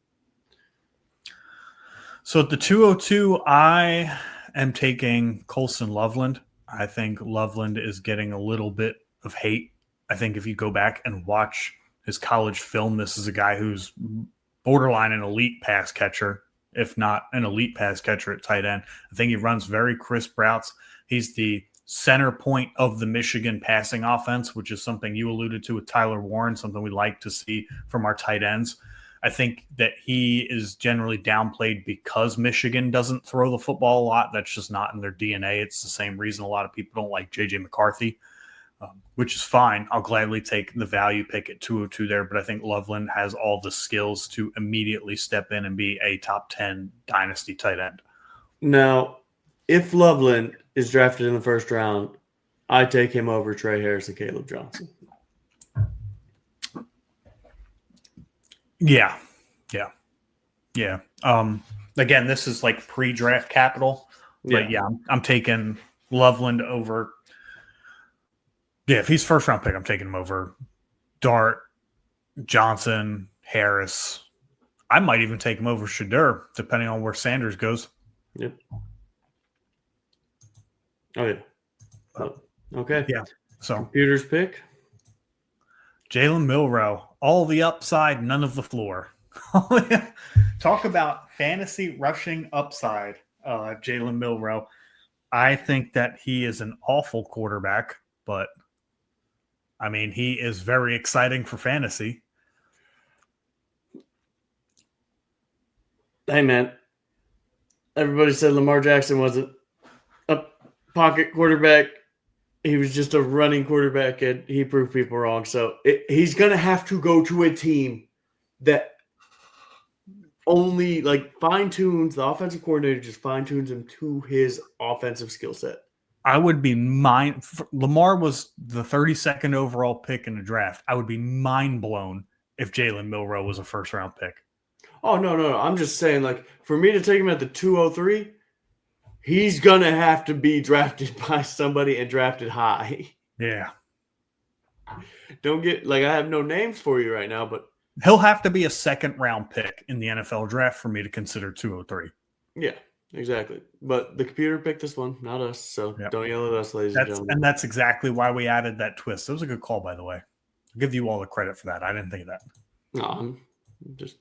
So at the 202, I am taking Colson Loveland. I think Loveland is getting a little bit of hate. I think if you go back and watch his college film, this is a guy who's borderline an elite pass catcher, if not an elite pass catcher at tight end. I think he runs very crisp routes. He's the center point of the Michigan passing offense, which is something you alluded to with Tyler Warren, something we like to see from our tight ends. I think that he is generally downplayed because Michigan doesn't throw the football a lot. That's just not in their DNA. It's the same reason a lot of people don't like J.J. McCarthy, which is fine. I'll gladly take the value pick at 202 there, but I think Loveland has all the skills to immediately step in and be a top 10 dynasty tight end. Now, if Loveland is drafted in the first round, I take him over Trey Harris and Caleb Johnson. Yeah. Again, this is like pre-draft capital, but I'm taking Loveland over. Yeah, if he's first round pick, I'm taking him over Dart, Johnson, Harris. I might even take him over Shadur, depending on where Sanders goes. Yep. Oh, yeah. Okay. Yeah. So computer's pick. Jalen Milroe, all the upside, none of the floor. Talk about fantasy rushing upside, Jalen Milroe. I think that he is an awful quarterback, but I mean, he is very exciting for fantasy. Hey, man. Everybody said Lamar Jackson wasn't a pocket quarterback. He was just a running quarterback, and he proved people wrong. So he's going to have to go to a team that only fine-tunes, the offensive coordinator just fine-tunes him to his offensive skill set. I would be Lamar was the 32nd overall pick in the draft. I would be mind blown if Jalen Milroe was a first-round pick. Oh, no. I'm just saying, for me to take him at the 203, he's going to have to be drafted by somebody and drafted high. Yeah. Don't get, I have no names for you right now, but. He'll have to be a second-round pick in the NFL draft for me to consider 203. Yeah, exactly. But the computer picked this one, not us, so Don't yell at us, ladies and gentlemen. And that's exactly why we added that twist. It was a good call, by the way. I'll give you all the credit for that. I didn't think of that. No, I'm just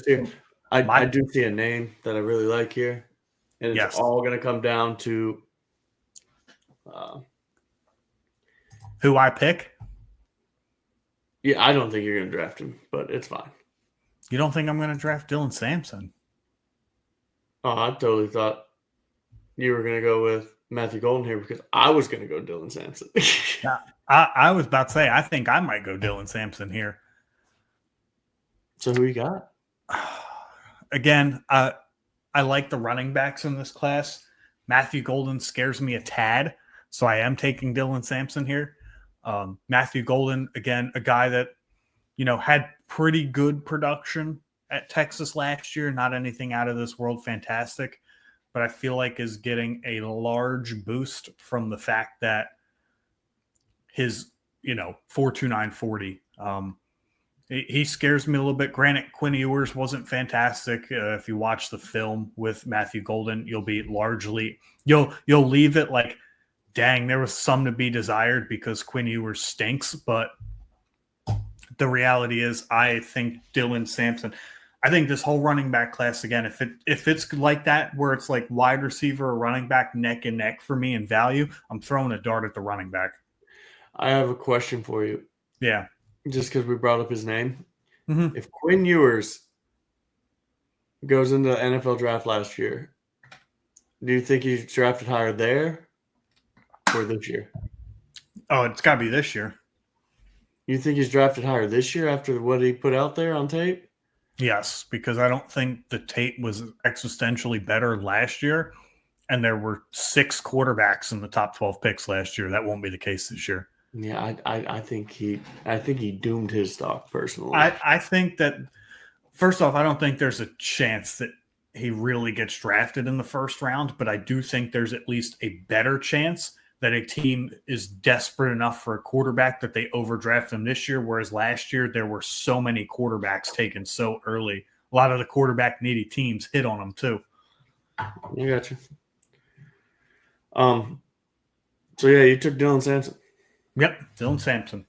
here. I do see a name that I really like here. And it's all going to come down to who I pick. Yeah, I don't think you're going to draft him, but it's fine. You don't think I'm going to draft Dylan Sampson? Oh, I totally thought you were going to go with Matthew Golden here because I was going to go Dylan Sampson. I was about to say, I think I might go Dylan Sampson here. So who you got? Again, I like the running backs in this class. Matthew Golden scares me a tad, so I am taking Dylan Sampson here. Matthew Golden, again, a guy that, had pretty good production at Texas last year. Not anything out of this world fantastic, but I feel like is getting a large boost from the fact that his, 4.2940. He scares me a little bit. Granted, Quinn Ewers wasn't fantastic. If you watch the film with Matthew Golden, you'll leave it like, dang, there was some to be desired because Quinn Ewers stinks. But the reality is, I think Dylan Sampson. I think this whole running back class again, if it's like that where it's like wide receiver or running back neck and neck for me in value, I'm throwing a dart at the running back. I have a question for you. Yeah. Just because we brought up his name. Mm-hmm. If Quinn Ewers goes into the NFL draft last year, do you think he's drafted higher there or this year? Oh, it's got to be this year. You think he's drafted higher this year after what he put out there on tape? Yes, because I don't think the tape was existentially better last year, and there were 6 quarterbacks in the top 12 picks last year. That won't be the case this year. Yeah, I think he doomed his stock personally. I think that, first off, I don't think there's a chance that he really gets drafted in the first round, but I do think there's at least a better chance that a team is desperate enough for a quarterback that they overdraft him this year, whereas last year there were so many quarterbacks taken so early. A lot of the quarterback needy teams hit on them too. I got you. So yeah, you took Dylan Sampson. Yep, Dylan Sampson.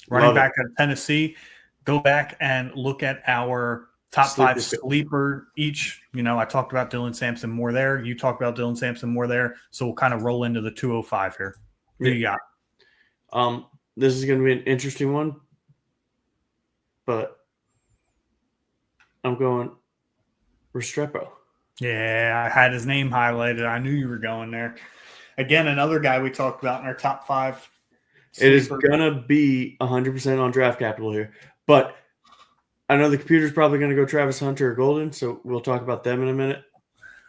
Running back out of Tennessee. Go back and look at our top 5 sleeper each. You know, I talked about Dylan Sampson more there. You talked about Dylan Sampson more there. So we'll kind of roll into the 205 here. Who you got? This is going to be an interesting one, but I'm going Restrepo. Yeah, I had his name highlighted. I knew you were going there. Again, another guy we talked about in our top 5. It is going to be 100% on draft capital here, but I know the computer's probably going to go Travis Hunter or Golden, so we'll talk about them in a minute.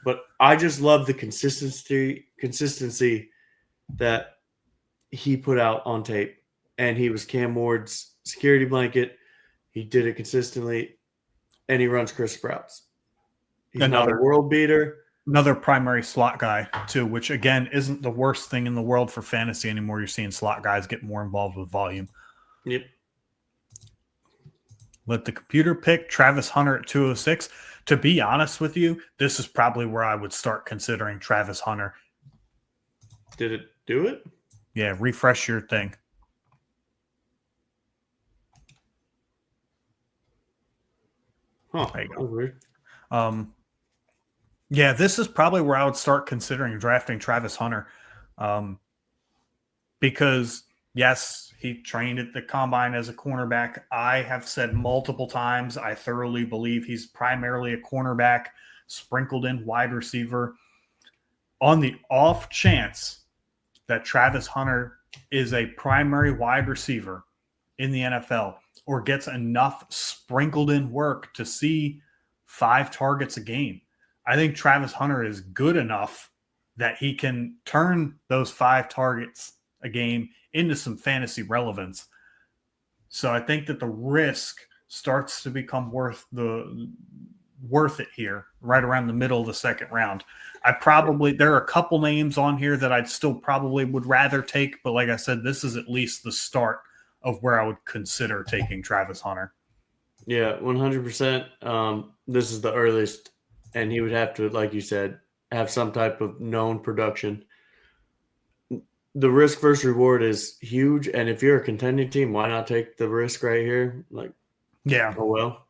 But I just love the consistency that he put out on tape, and he was Cam Ward's security blanket. He did it consistently, and he runs crisp routes. He's not a world beater. Another primary slot guy, too, which, again, isn't the worst thing in the world for fantasy anymore. You're seeing slot guys get more involved with volume. Yep. Let the computer pick Travis Hunter at 206. To be honest with you, this is probably where I would start considering Travis Hunter. Did it do it? Yeah, refresh your thing. Huh. There you go. Weird. Yeah, this is probably where I would start considering drafting Travis Hunter. Because, yes, he trained at the combine as a cornerback. I have said multiple times, I thoroughly believe he's primarily a cornerback, sprinkled in wide receiver. On the off chance that Travis Hunter is a primary wide receiver in the NFL or gets enough sprinkled in work to see 5 targets a game, I think Travis Hunter is good enough that he can turn those 5 targets a game into some fantasy relevance. So I think that the risk starts to become worth it here, right around the middle of the second round. There are a couple names on here that I'd still probably would rather take, but like I said, this is at least the start of where I would consider taking Travis Hunter. Yeah, 100%. This is the earliest, and he would have to, like you said, have some type of known production. The risk versus reward is huge, and if you're a contending team, why not take the risk right here? Yeah. Oh well.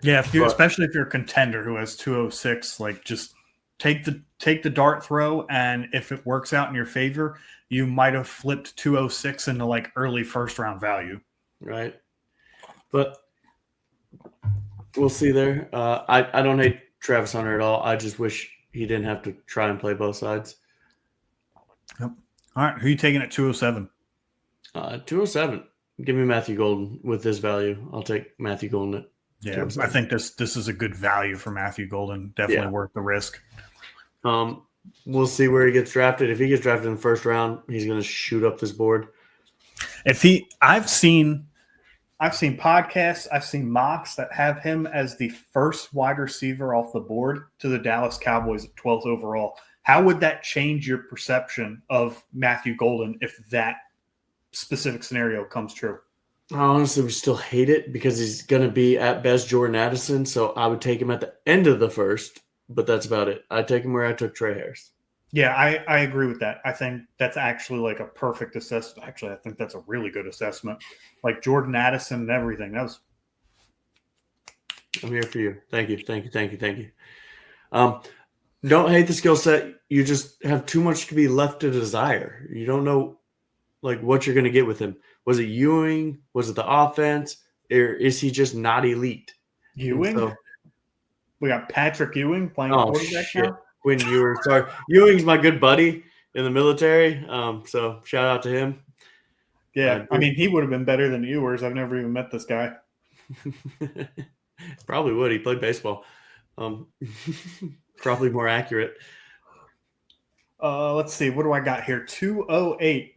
Yeah, especially if you're a contender who has 206, just take the dart throw, and if it works out in your favor, you might have flipped 206 into early first round value. Right. But we'll see there. I don't hate Travis Hunter at all. I just wish he didn't have to try and play both sides. Yep. All right, who are you taking at 207? 207. Give me Matthew Golden with this value. I'll take Matthew Golden at Yeah, I think this is a good value for Matthew Golden. Definitely worth the risk. We'll see where he gets drafted. If he gets drafted in the first round, he's going to shoot up this board. I've seen podcasts, I've seen mocks that have him as the first wide receiver off the board to the Dallas Cowboys at 12th overall. How would that change your perception of Matthew Golden if that specific scenario comes true? I honestly would still hate it because he's going to be at best Jordan Addison, so I would take him at the end of the first, but that's about it. I'd take him where I took Trey Harris. Yeah, I agree with that. I think that's actually a perfect assessment. Actually, I think that's a really good assessment. Jordan Addison and everything. I'm here for you. Thank you. Don't hate the skill set. You just have too much to be left to desire. You don't know what you're going to get with him. Was it Ewing? Was it the offense? Or is he just not elite? Ewing? We got Patrick Ewing playing Oh, quarterback shit. now. Quinn Ewers. Sorry. Ewing's my good buddy in the military. So shout out to him. Yeah, I mean, he would have been better than Ewers. I've never even met this guy. Probably would. He played baseball. Probably more accurate. Let's see. What do I got here? 208.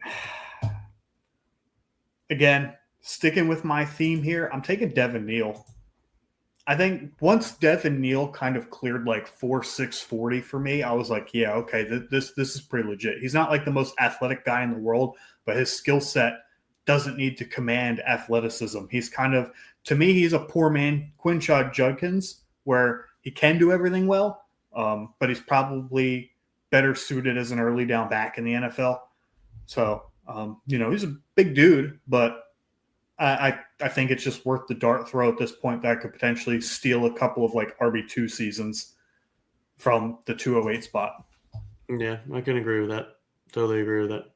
Again, sticking with my theme here, I'm taking Devin Neal. I think once Devin Neal kind of cleared like 4.640 for me, I was like, yeah, okay, this is pretty legit. He's not like the most athletic guy in the world, but his skill set doesn't need to command athleticism. He's kind of, to me, he's a poor man Quinshaw Judkins, where he can do everything well, but he's probably better suited as an early down back in the NFL. So, he's a big dude, but I think it's just worth the dart throw at this point that could potentially steal a couple of like RB2 seasons from the 208 spot. Yeah, I can agree with that. Totally agree with that.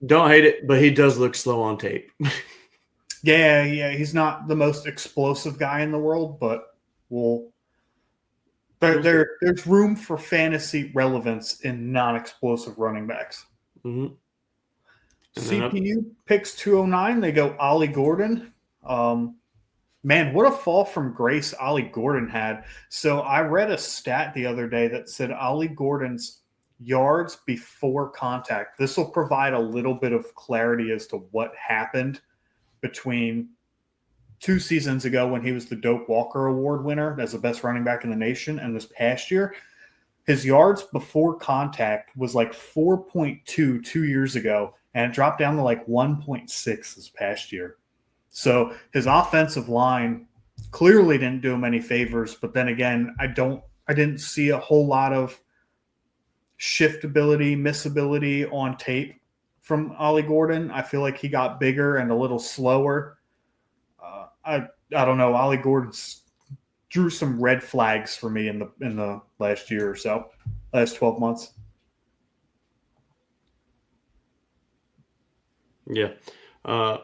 Don't hate it, but he does look slow on tape. Yeah. He's not the most explosive guy in the world, but there's room for fantasy relevance in non-explosive running backs. Mm-hmm. CPU picks 209. They go Ollie Gordon. Man, what a fall from grace Ollie Gordon had. So I read a stat the other day that said Ollie Gordon's yards before contact. This will provide a little bit of clarity as to what happened between 2 seasons ago when he was the Doak Walker Award winner as the best running back in the nation, and this past year. His yards before contact was like 4.2 2 years ago, and it dropped down to like 1.6 this past year. So his offensive line clearly didn't do him any favors. But then again, I didn't see a whole lot of shiftability, missability on tape from Ollie Gordon. I feel like he got bigger and a little slower. I don't know. Ollie Gordon's drew some red flags for me in the last year or so, last 12 months. Yeah. I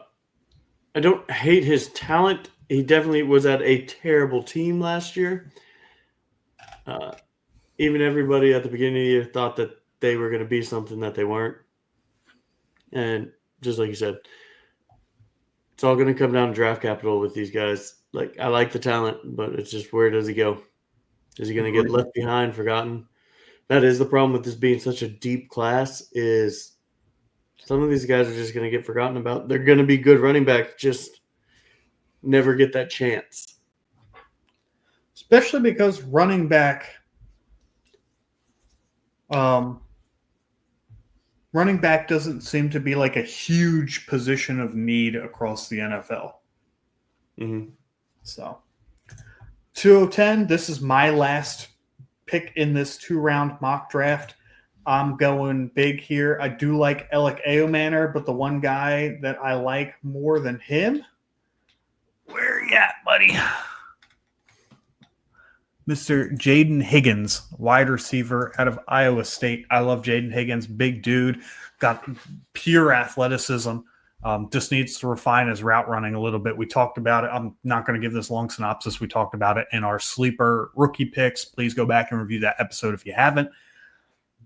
don't hate his talent. He definitely was at a terrible team last year. Even everybody at the beginning of the year thought that they were going to be something that they weren't. And just like you said, it's all going to come down to draft capital with these guys. Like, I like the talent, but it's just, where does he go? Is he going to get left behind, forgotten? That is the problem with this being such a deep class, is some of these guys are just going to get forgotten about. They're going to be good running backs, just never get that chance. Especially because running back doesn't seem to be like a huge position of need across the NFL. Mm-hmm. So 210, this is my last pick in this 2-round mock draft. I'm going big here. I do like Alec Aomanor, but the one guy that I like more than him, where are you at, buddy? Mr. Jaden Higgins, wide receiver out of Iowa State. I love Jaden Higgins, big dude, got pure athleticism. Just needs to refine his route running a little bit. We talked about it. I'm not going to give this long synopsis. We talked about it in our sleeper rookie picks. Please go back and review that episode if you haven't.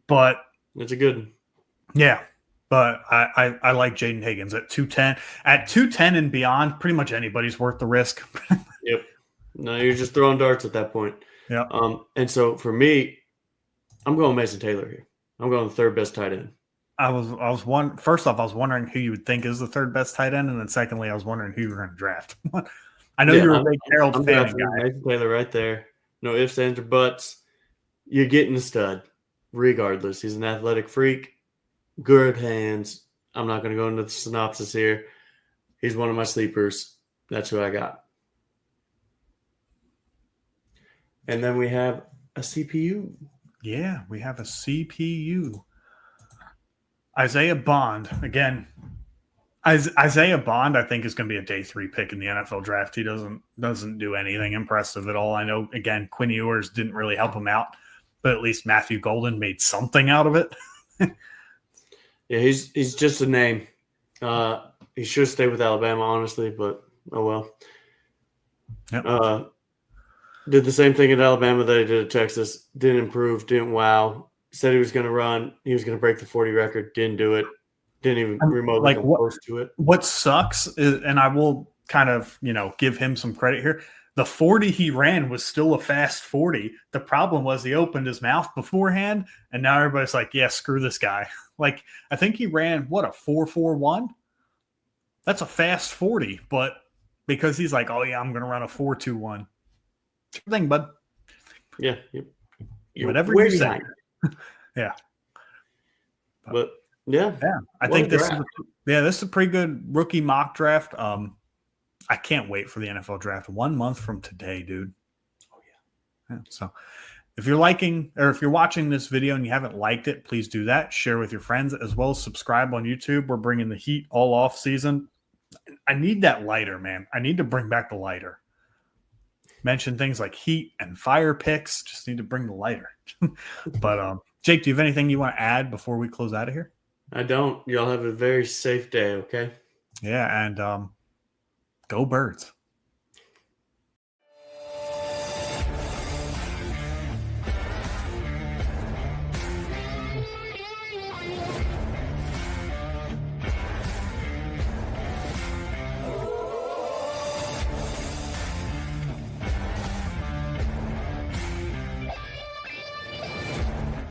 But it's a good one. Yeah, but I like Jaden Higgins at 210. At 210 and beyond, pretty much anybody's worth the risk. Yep. No, you're just throwing darts at that point. Yeah. And so for me, I'm going Mason Taylor here. I'm going the third best tight end. First off, I was wondering who you would think is the third best tight end, and then secondly, I was wondering who you were going to draft. I know you're a big Harold Fanning guy. Mason Taylor right there. No ifs, ands, or buts. You're getting a stud, regardless. He's an athletic freak, good hands. I'm not going to go into the synopsis here. He's one of my sleepers. That's who I got. And then we have a CPU. Yeah, we have a CPU. Isaiah Bond, again. Isaiah Bond, I think, is going to be a day 3 pick in the NFL draft. He doesn't do anything impressive at all. I know, again, Quinn Ewers didn't really help him out, but at least Matthew Golden made something out of it. Yeah, he's just a name. He should stay with Alabama, honestly, but oh well. Yep. Did the same thing at Alabama that he did at Texas. Didn't improve, didn't wow. Said he was going to run. He was going to break the 40 record. Didn't do it. Didn't even remotely come close to it. What sucks is, and I will kind of, give him some credit here. The 40 he ran was still a fast 40. The problem was he opened his mouth beforehand, and now everybody's like, yeah, screw this guy. Like, I think he ran, a 4.41? That's a fast 40, but because he's like, oh, yeah, I'm going to run a 4.21. Sure thing, bud. Yeah. Whatever you say. Yeah. But, yeah. I think this is a pretty good rookie mock draft. I can't wait for the NFL draft 1 month from today, dude. Oh yeah. So if you're watching this video and you haven't liked it, please do that. Share with your friends, as well as subscribe on YouTube. We're bringing the heat all off season. I need that lighter, man. I need to bring back the lighter. Mention things like heat and fire picks. Just need to bring the lighter. But Jake, do you have anything you want to add before we close out of here? I don't. Y'all have a very safe day, okay? Yeah, and go Birds.